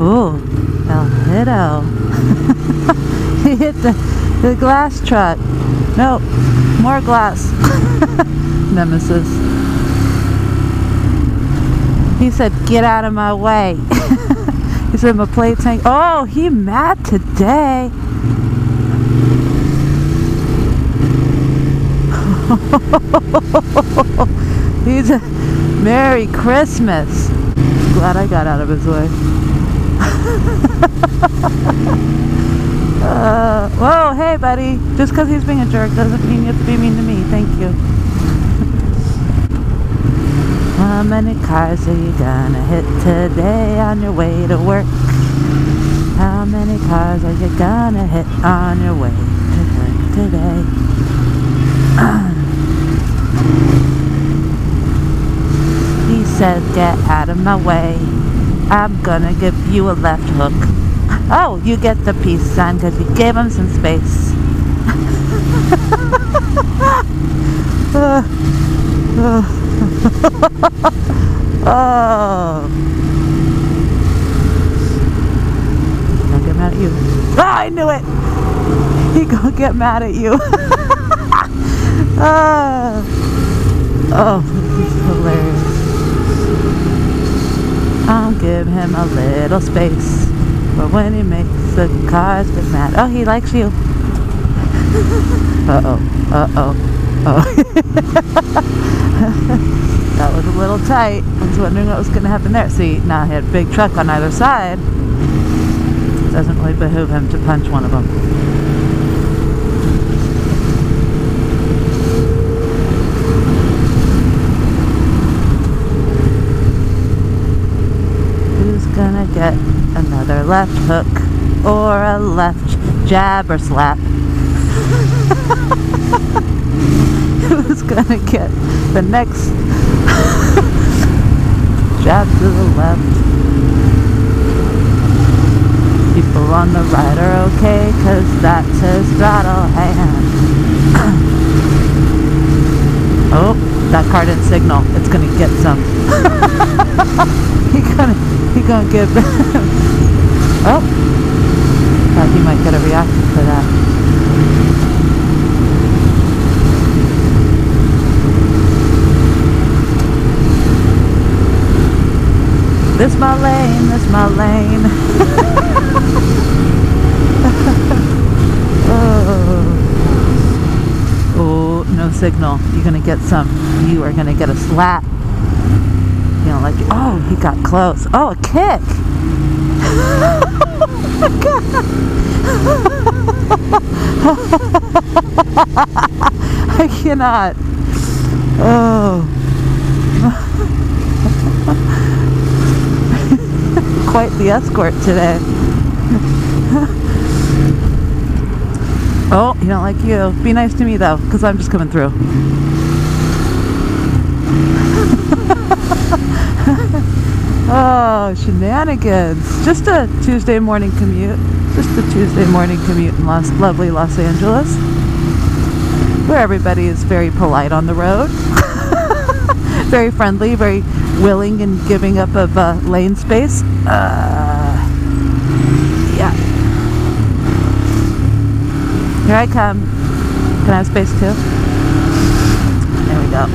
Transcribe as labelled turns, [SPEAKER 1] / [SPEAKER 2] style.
[SPEAKER 1] Ooh, El Hito. He hit the glass truck. No, more glass. Nemesis. He said, get out of my way. He said, my plate tank. Oh, he mad today. He's a Merry Christmas. Glad I got out of his way. Whoa, hey buddy. Just because he's being a jerk doesn't mean you have to be mean to me. Thank you. How many cars are you gonna hit today on your way to work? How many cars are you gonna hit on your way to work today? He said, get out of my way. I'm gonna give you a left hook. Oh, you get the peace sign because you gave him some space. Oh. Don't get mad at you. Oh, I knew it! He gonna get mad at you. Oh, this is hilarious. I'll give him a little space, but when he makes the cars get mad. Oh, he likes you. Uh-oh, uh-oh, oh. That was a little tight. I was wondering what was going to happen there. See, now he had a big truck on either side. It doesn't really behoove him to punch one of them. Gonna get another left hook or a left jab or slap. Who's gonna get the next jab to the left? People on the right are okay, cause that's his throttle hand. Oh, that car didn't signal. It's gonna get some. He gonna give. Oh, thought he might get a reaction for that. This my lane, this my lane. Oh, no signal. You're gonna get some. You are gonna get a slap. You don't like it. Oh, he got close. Oh, a kick. Oh my God. I cannot. Oh. Quite the escort today. Oh, he don't like you. Be nice to me though, because I'm just coming through. Oh, shenanigans. Just a Tuesday morning commute. Just a Tuesday morning commute in lovely Los Angeles, where everybody is very polite on the road. Very friendly, very willing and giving up of lane space. Yeah. Here I come. Can I have space too? There we go.